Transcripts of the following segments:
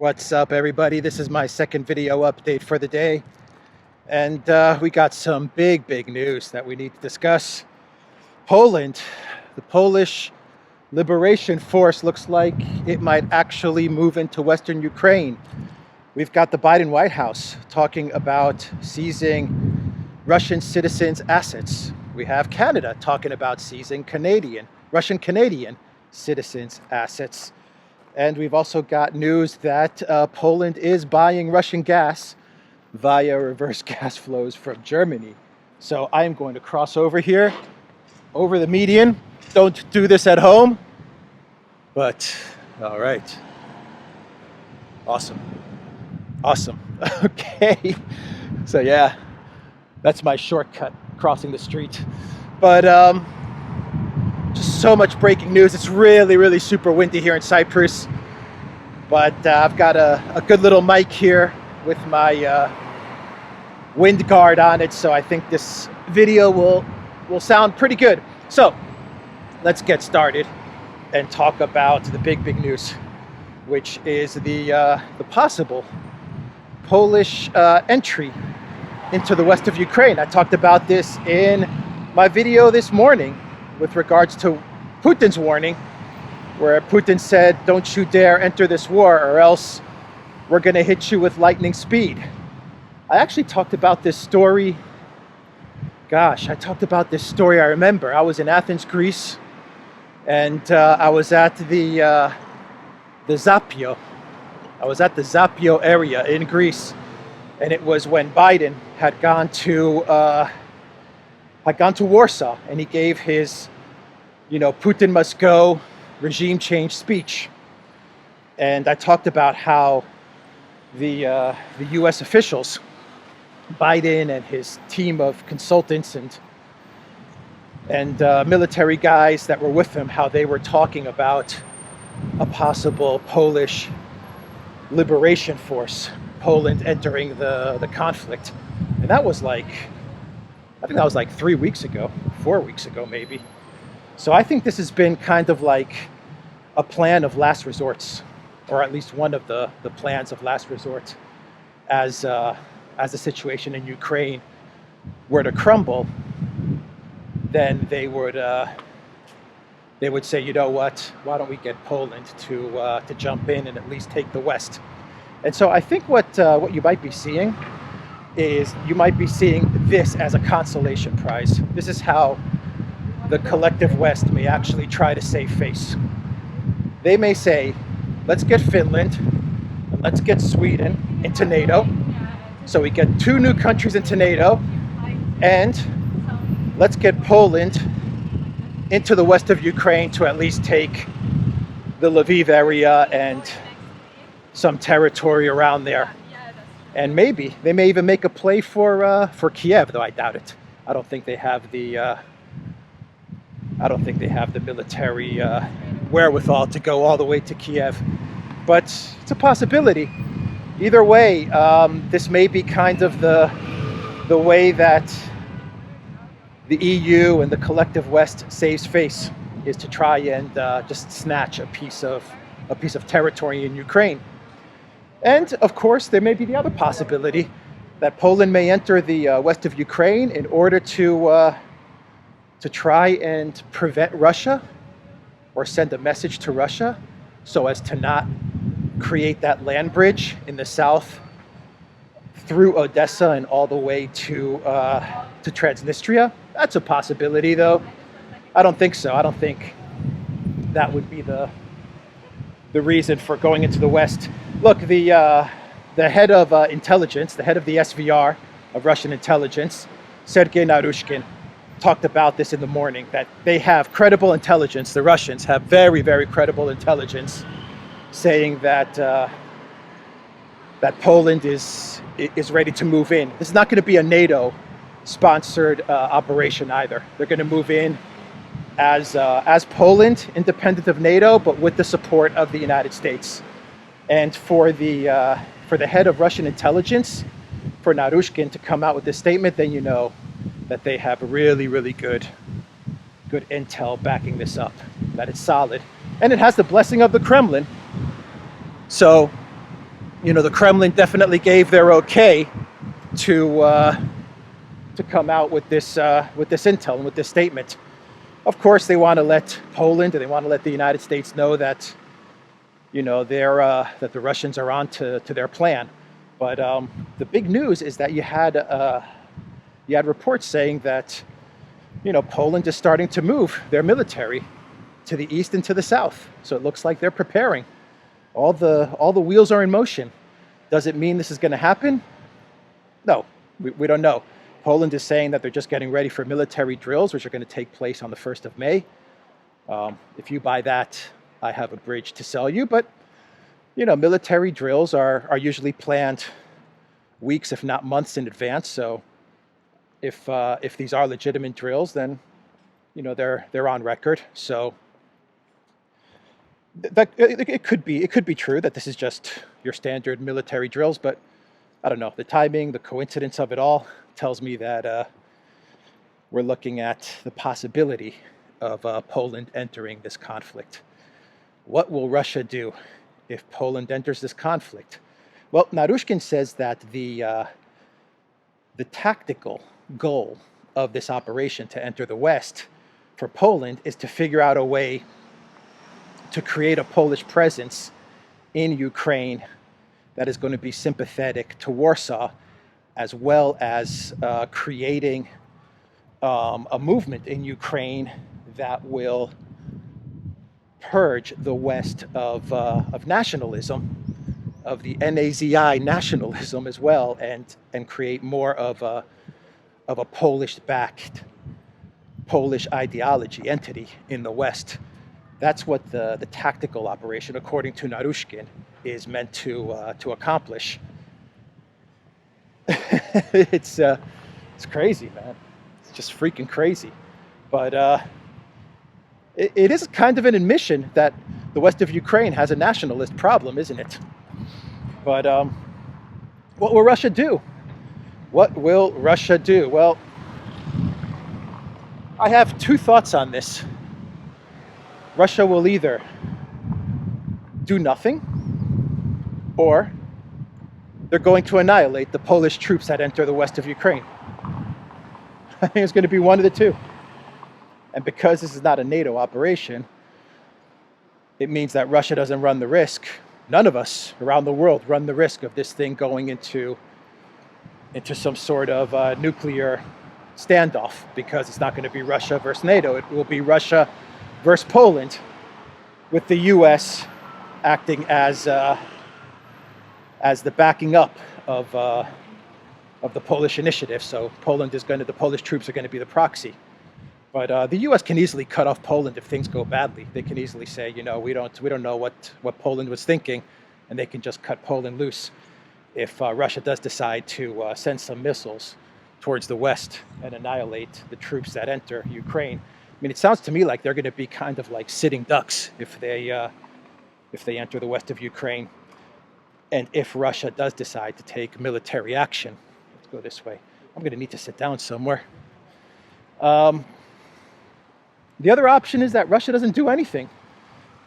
What's up, everybody? This is my second video update for the day, and we got some big news that we need to discuss. Poland, the Polish Liberation Force looks like it might actually move into Western Ukraine. We've got the Biden White House talking about seizing Russian citizens' assets. We have Canada talking about seizing Russian-Canadian citizens' assets. And we've also got news that Poland is buying Russian gas via reverse gas flows from Germany. So I'm going to cross over here, over the median. Don't do this at home, but all right. Awesome. Okay. So yeah, that's my shortcut crossing the street. But just so much breaking news. It's really super windy here in Cyprus, but I've got a good little mic here with my wind guard on it, so I think this video will sound pretty good. So let's get started and talk about the big news, which is the possible Polish entry into the west of Ukraine. I talked about this in my video this morning with regards to Putin's warning, where Putin said, "Don't you dare enter this war or else we're going to hit you with lightning speed." I actually talked about this story. I remember. I was in Athens, Greece, and I was at the Zapio. I was at the Zapio area in Greece, and it was when Biden had gone to Warsaw, and he gave his, Putin must go, regime change speech. And I talked about how the U.S. officials, Biden and his team of consultants and military guys that were with him, how they were talking about a possible Polish liberation force, Poland entering the conflict. And that was I think that was like 3 weeks ago, 4 weeks ago maybe. So I think this has been kind of like a plan of last resorts, or at least one of the plans of last resort, as the situation in Ukraine were to crumble. Then they would say, you know what? Why don't we get Poland to jump in and at least take the West? And so I think what you might be seeing is you might be seeing this as a consolation prize. This is how the collective West may actually try to save face. They may say, let's get Finland and let's get Sweden into NATO. So we get 2 new countries into NATO, and let's get Poland into the west of Ukraine to at least take the Lviv area and some territory around there. And maybe they may even make a play for Kiev, though I doubt it. I don't think they have the military wherewithal to go all the way to Kiev, but it's a possibility. Either way, this may be kind of the way that the EU and the collective West saves face, is to try and just snatch a piece of territory in Ukraine. And of course, there may be the other possibility that Poland may enter the west of Ukraine in order to try and prevent Russia, or send a message to Russia so as to not create that land bridge in the south through Odessa and all the way to Transnistria. That's a possibility, though. I don't think so. I don't think that would be the reason for going into the West. Look, the head of intelligence, the head of the SVR of Russian intelligence, Sergei Naryshkin, talked about this in the morning, that they have credible intelligence. The Russians have very credible intelligence saying that that Poland is ready to move in. This is not going to be a NATO-sponsored operation either. They're going to move in as Poland, independent of NATO, but with the support of the United States. And for the head of Russian intelligence, for Naryshkin to come out with this statement, then you know that they have really good intel backing this up, that it's solid. And it has the blessing of the Kremlin. So the Kremlin definitely gave their okay to come out with this intel and with this statement. Of course, they want to let Poland and they want to let the United States know that that the Russians are on to their plan. But the big news is that you had reports saying that Poland is starting to move their military to the east and to the south. So it looks like they're preparing. All the wheels are in motion. Does it mean this is going to happen? No, we don't know. Poland is saying that they're just getting ready for military drills, which are going to take place on the 1st of May. If you buy that, I have a bridge to sell you. But military drills are usually planned weeks, if not months, in advance. So if these are legitimate drills, then they're on record. So that it could be true that this is just your standard military drills, but I don't know. The timing, the coincidence of it all tells me that we're looking at the possibility of Poland entering this conflict. What will Russia do if Poland enters this conflict? Well, Narushkin says that the tactical goal of this operation to enter the West for Poland is to figure out a way to create a Polish presence in Ukraine that is going to be sympathetic to Warsaw, as well as creating a movement in Ukraine that will purge the West of nationalism, of the NAZI nationalism as well, and create more of a Polish-backed, Polish ideology entity in the West. That's what the tactical operation, according to Narushkin, is meant to accomplish. It's crazy, man. It's just freaking crazy. But it is kind of an admission that the west of Ukraine has a nationalist problem, isn't it? But what will Russia do? What will Russia do? Well, I have two thoughts on this. Russia will either do nothing, or they're going to annihilate the Polish troops that enter the west of Ukraine. I think it's going to be one of the two. And because this is not a NATO operation, it means that Russia doesn't run the risk. None of us around the world run the risk of this thing going into some sort of nuclear standoff, because it's not going to be Russia versus NATO. It will be Russia versus Poland, with the U.S. acting as the backing up of the Polish initiative. So the Polish troops are going to be the proxy. But the U.S. can easily cut off Poland if things go badly. They can easily say, we don't know what Poland was thinking, and they can just cut Poland loose if Russia does decide to send some missiles towards the west and annihilate the troops that enter Ukraine. I mean, it sounds to me like they're going to be kind of like sitting ducks if they enter the west of Ukraine, and if Russia does decide to take military action. Let's go this way. I'm going to need to sit down somewhere. The other option is that Russia doesn't do anything.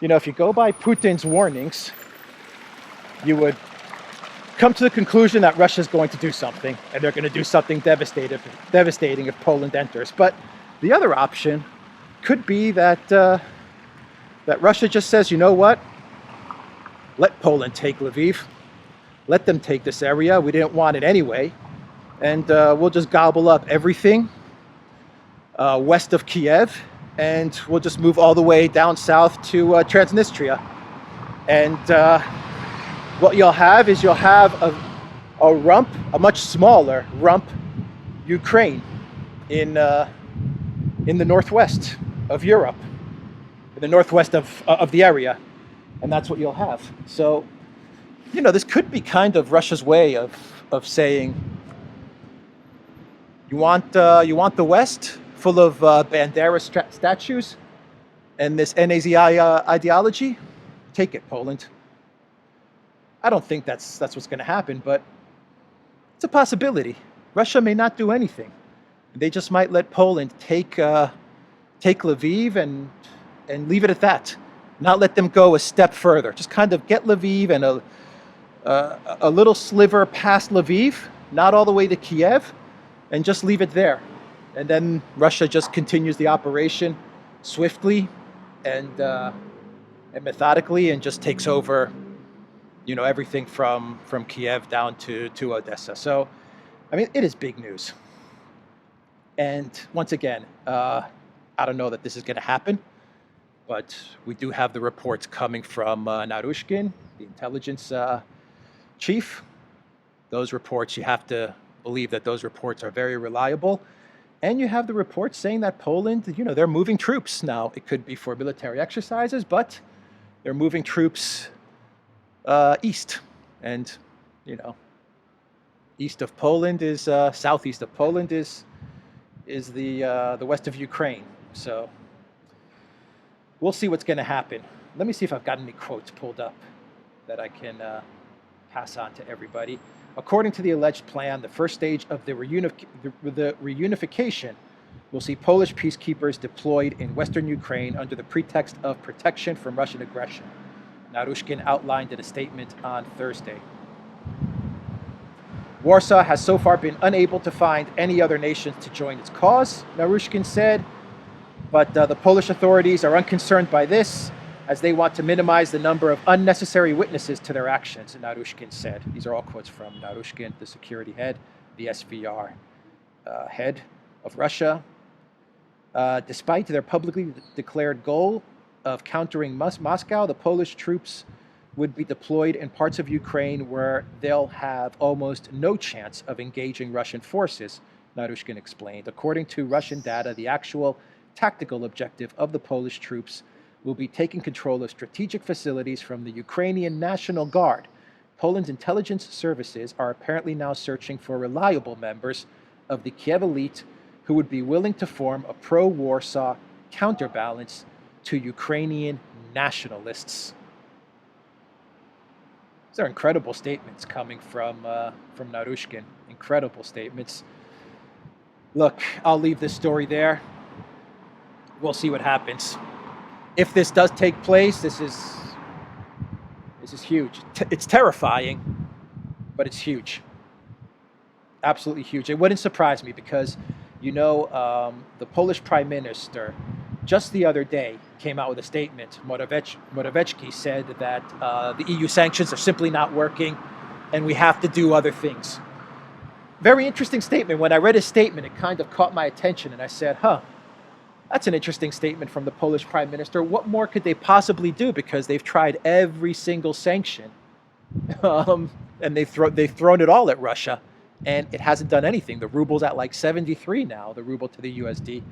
If you go by Putin's warnings, you would come to the conclusion that Russia's going to do something, and they're going to do something devastating if Poland enters. But the other option could be that Russia just says, you know what? Let Poland take Lviv. Let them take this area. We didn't want it anyway. And we'll just gobble up everything west of Kiev, and we'll just move all the way down south to Transnistria. And what you'll have is a rump, a much smaller rump Ukraine in the northwest of Europe, in the northwest of the area. And that's what you'll have. So, this could be kind of Russia's way of saying, you want the West full of Bandera statues and this NAZI ideology? Take it, Poland. I don't think that's what's going to happen, but it's a possibility. Russia may not do anything. They just might let Poland take Lviv and leave it at that. Not let them go a step further. Just kind of get Lviv and a little sliver past Lviv, not all the way to Kiev, and just leave it there. And then Russia just continues the operation swiftly and methodically, and just takes over, everything from Kiev down to Odessa. So, I mean, it is big news. And once again, I don't know that this is going to happen, but we do have the reports coming from Narushkin, the intelligence chief. Those reports, you have to believe that those reports are very reliable. And you have the reports saying that Poland, they're moving troops. Now, it could be for military exercises, but they're moving troops east. And, east of Poland is, southeast of Poland is the west of Ukraine. So we'll see what's going to happen. Let me see if I've got any quotes pulled up that I can pass on to everybody. According to the alleged plan, the first stage of the reunification will see Polish peacekeepers deployed in western Ukraine under the pretext of protection from Russian aggression, Narushkin outlined in a statement on Thursday. Warsaw has so far been unable to find any other nations to join its cause, Narushkin said, but the Polish authorities are unconcerned by this, as they want to minimize the number of unnecessary witnesses to their actions, Narushkin said. These are all quotes from Narushkin, the security head, the SVR head of Russia. Despite their publicly declared goal of countering Moscow, the Polish troops would be deployed in parts of Ukraine where they'll have almost no chance of engaging Russian forces, Narushkin explained. According to Russian data, the actual tactical objective of the Polish troops will be taking control of strategic facilities from the Ukrainian National Guard. Poland's intelligence services are apparently now searching for reliable members of the Kiev elite who would be willing to form a pro-Warsaw counterbalance to Ukrainian nationalists. These are incredible statements coming from Narushkin. Incredible statements. Look, I'll leave this story there. We'll see what happens. If this does take place, this is huge. It's terrifying, but it's huge. Absolutely huge. It wouldn't surprise me because, the Polish Prime Minister just the other day came out with a statement. Morawiecki said that the EU sanctions are simply not working and we have to do other things. Very interesting statement. When I read his statement, it kind of caught my attention and I said, that's an interesting statement from the Polish Prime Minister. What more could they possibly do? Because they've tried every single sanction, and they've thrown it all at Russia, and it hasn't done anything. The ruble's at like 73 now, the ruble to the USD.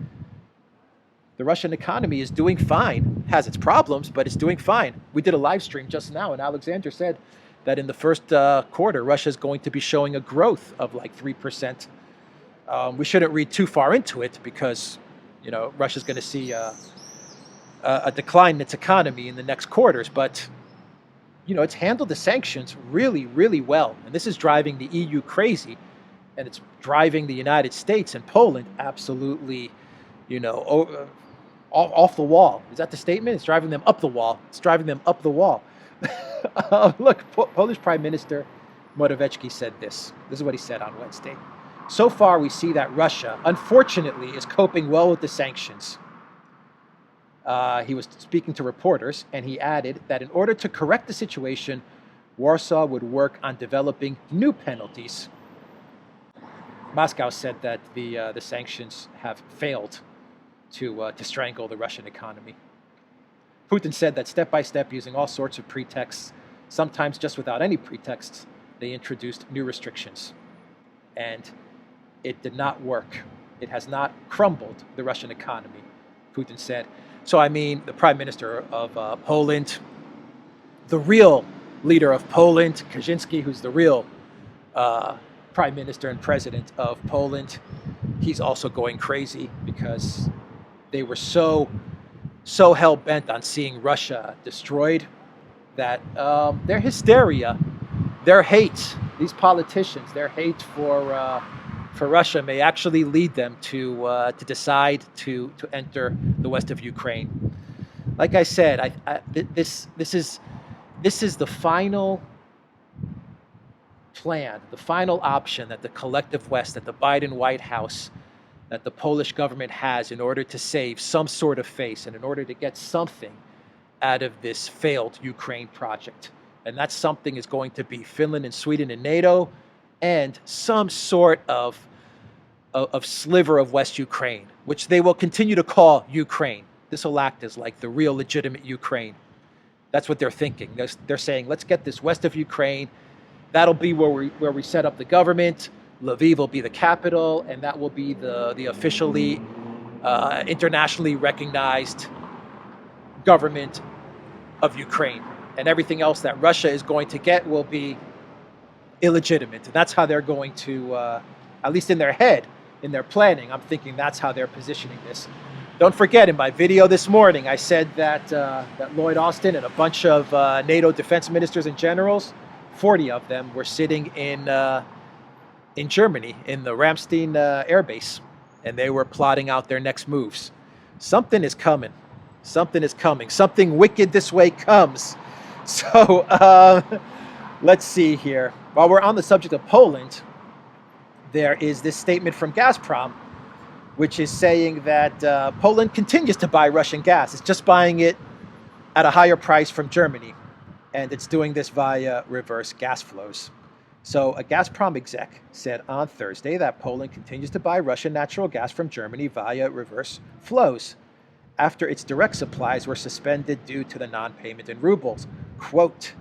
The Russian economy is doing fine. It has its problems, but it's doing fine. We did a live stream just now, and Alexander said that in the first quarter, Russia is going to be showing a growth of like 3%. We shouldn't read too far into it because Russia's going to see a decline in its economy in the next quarters. But, it's handled the sanctions really, really well. And this is driving the EU crazy. And it's driving the United States and Poland absolutely, off the wall. Is that the statement? It's driving them up the wall. It's driving them up the wall. Look, Polish Prime Minister Morawiecki said this. This is what he said on Wednesday. So far, we see that Russia, unfortunately, is coping well with the sanctions. He was speaking to reporters, and he added that in order to correct the situation, Warsaw would work on developing new penalties. Moscow said that the sanctions have failed to strangle the Russian economy. Putin said that step by step, using all sorts of pretexts, sometimes just without any pretexts, they introduced new restrictions. And it did not work. It has not crumbled the Russian economy, Putin said. So, the Prime Minister of Poland, the real leader of Poland, Kaczynski, who's the real Prime Minister and President of Poland, he's also going crazy because they were so hell-bent on seeing Russia destroyed that their hysteria, their hate, these politicians, their hate for Russia may actually lead them to decide to enter the west of Ukraine. Like I said, this is the final plan, the final option that the collective West, that the Biden White House, that the Polish government has in order to save some sort of face and in order to get something out of this failed Ukraine project. And that something is going to be Finland and Sweden and NATO and some sort of sliver of West Ukraine, which they will continue to call Ukraine. This will act as like the real legitimate Ukraine. That's what they're thinking. They're saying, let's get this west of Ukraine. That'll be where we set up the government. Lviv will be the capital, and that will be the officially internationally recognized government of Ukraine. And everything else that Russia is going to get will be illegitimate. And that's how they're going to, at least in their head, in their planning, I'm thinking that's how they're positioning this. Don't forget, in my video this morning, I said that that Lloyd Austin and a bunch of NATO defense ministers and generals, 40 of them, were sitting in Germany, in the Ramstein air base, and they were plotting out their next moves. Something is coming. Something is coming. Something wicked this way comes. So let's see here. While we're on the subject of Poland, there is this statement from Gazprom, which is saying that Poland continues to buy Russian gas. It's just buying it at a higher price from Germany, and it's doing this via reverse gas flows. So a Gazprom exec said on Thursday that Poland continues to buy Russian natural gas from Germany via reverse flows after its direct supplies were suspended due to the non-payment in rubles. Quote,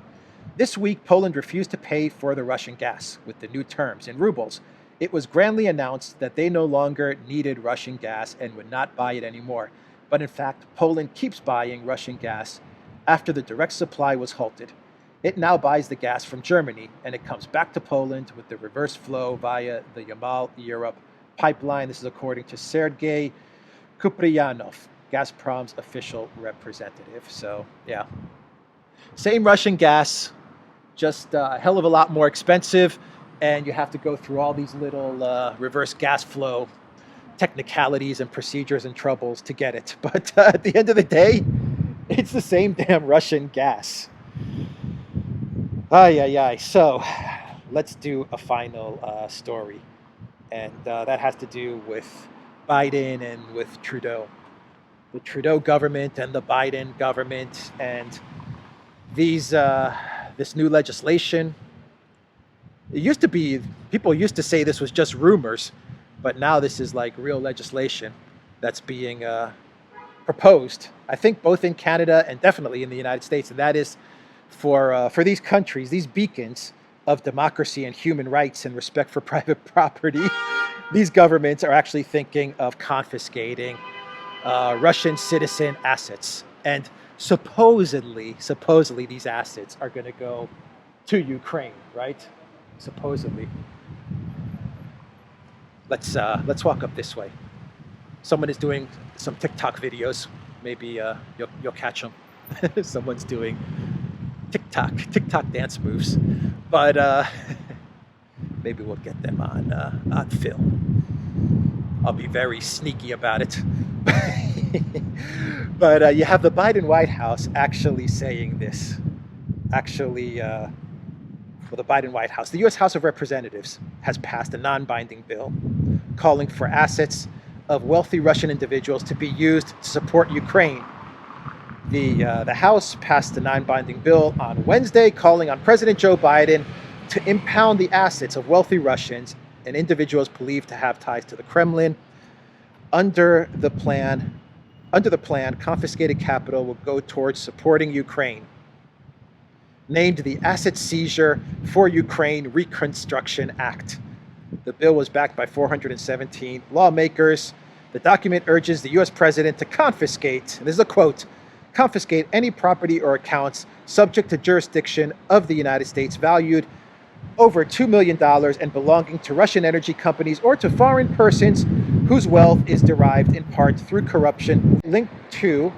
"This week, Poland refused to pay for the Russian gas with the new terms in rubles. It was grandly announced that they no longer needed Russian gas and would not buy it anymore. But in fact, Poland keeps buying Russian gas after the direct supply was halted. It now buys the gas from Germany, and it comes back to Poland with the reverse flow via the Yamal-Europe pipeline." This is according to Sergei Kupryanov, Gazprom's official representative. So, yeah. Same Russian gas, just a hell of a lot more expensive, and you have to go through all these little reverse gas flow technicalities and procedures and troubles to get it. But at the end of the day, it's the same damn Russian gas. Ay, ay, ay. So let's do a final story. And that has to do with Biden and with Trudeau. The Trudeau government and the Biden government and these this new legislation. It used to be, people used to say this was just rumors, but now this is like real legislation that's being proposed, I think both in Canada and definitely in the United States, and that is for these countries, these beacons of democracy and human rights and respect for private property. These governments are actually thinking of confiscating Russian citizen assets, and supposedly these assets are going to go to Ukraine, right? Supposedly. Let's walk up this way. Someone is doing some TikTok videos. Maybe you'll catch them. Someone's doing TikTok dance moves, but maybe we'll get them on film. I'll be very sneaky about it. But you have the Biden White House actually saying this. The Biden White House, the U.S. House of Representatives has passed a non-binding bill calling for assets of wealthy Russian individuals to be used to support Ukraine. The House passed a non-binding bill on Wednesday calling on President Joe Biden to impound the assets of wealthy Russians and individuals believed to have ties to the Kremlin. Under the plan, confiscated capital will go towards supporting Ukraine, named the Asset Seizure for Ukraine Reconstruction Act. The bill was backed by 417 lawmakers. The document urges the U.S. president to confiscate, and this is a quote, confiscate any property or accounts subject to jurisdiction of the United States valued over $2 million and belonging to Russian energy companies or to foreign persons whose wealth is derived in part through corruption linked to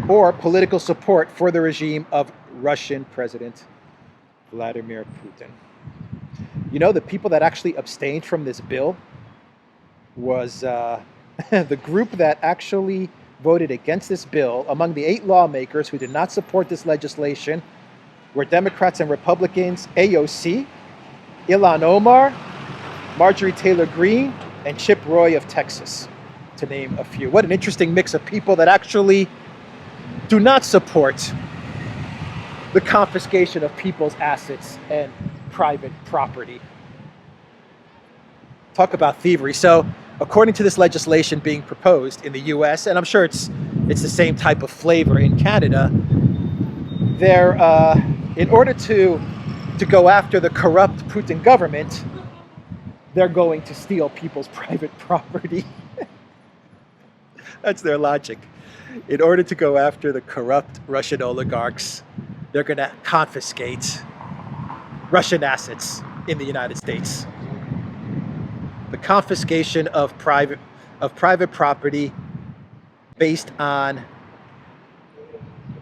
or political support for the regime of Russian President Vladimir Putin. You know, the people that actually abstained from this bill was the group that actually voted against this bill. Among the 8 lawmakers who did not support this legislation were Democrats and Republicans, AOC, Ilhan Omar, Marjorie Taylor Greene, and Chip Roy of Texas, to name a few. What an interesting mix of people that actually do not support the confiscation of people's assets and private property. Talk about thievery. So, according to this legislation being proposed in the US, and I'm sure it's the same type of flavor in Canada, they're, in order to go after the corrupt Putin government, they're going to steal people's private property. That's their logic. In order to go after the corrupt Russian oligarchs, they're going to confiscate Russian assets in the United States. The confiscation of private property based on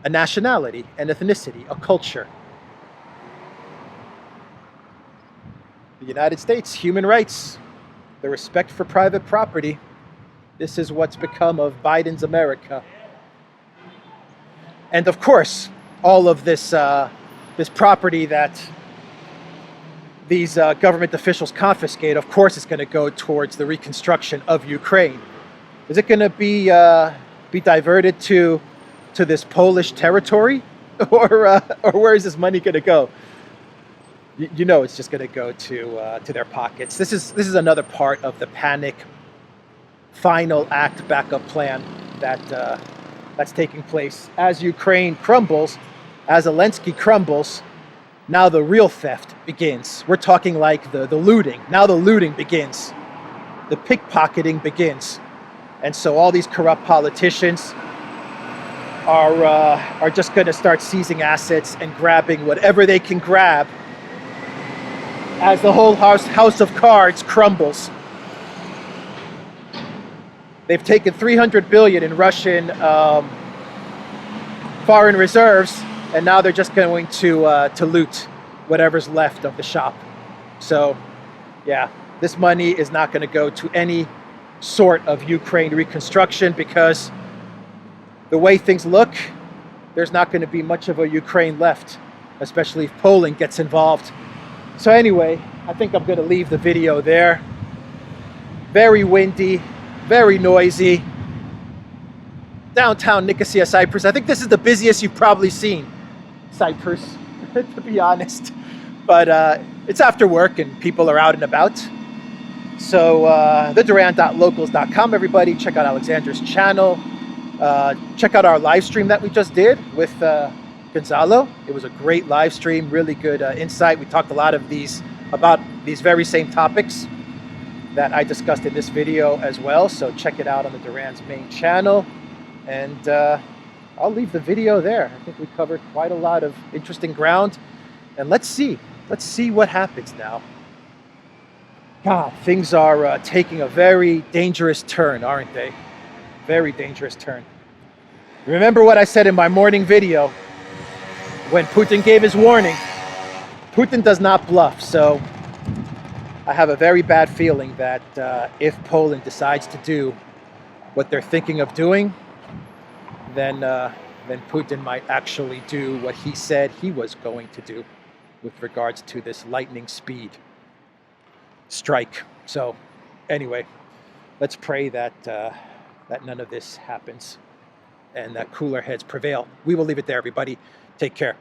a nationality, an ethnicity, a culture. The United States, human rights, the respect for private property. This is what's become of Biden's America. And of course, all of this this property that these government officials confiscate, of course, it's going to go towards the reconstruction of Ukraine. Is it going to be diverted to this Polish territory, or where is this money going to go? You know, it's just going to go to their pockets. This is another part of the panic final act backup plan that's taking place as Ukraine crumbles, as Zelensky crumbles. Now the real theft begins. We're talking like the looting. Now the looting begins. The pickpocketing begins. And so all these corrupt politicians are just going to start seizing assets and grabbing whatever they can grab as the whole house of cards crumbles. They've taken $300 billion in Russian foreign reserves, and now they're just going to loot whatever's left of the shop. So, yeah, this money is not going to go to any sort of Ukraine reconstruction, because the way things look, there's not going to be much of a Ukraine left, especially if Poland gets involved. So anyway, I think I'm going to leave the video there. Very windy, very noisy. Downtown Nicosia, Cyprus. I think this is the busiest you've probably seen Cyprus, to be honest. But it's after work and people are out and about. So theduran.locals.com, everybody. Check out Alexander's channel. Check out our live stream that we just did with Gonzalo. It was a great live stream, really good insight. We talked a lot of about these very same topics that I discussed in this video as well. So check it out on the Duran's main channel. And I'll leave the video there. I think we covered quite a lot of interesting ground. And let's see what happens now. God, things are taking a very dangerous turn, aren't they? Very dangerous turn. Remember what I said in my morning video when Putin gave his warning. Putin does not bluff, so I have a very bad feeling that if Poland decides to do what they're thinking of doing, then Putin might actually do what he said he was going to do with regards to this lightning speed strike. So anyway, let's pray that none of this happens and that cooler heads prevail. We will leave it there, everybody. Take care.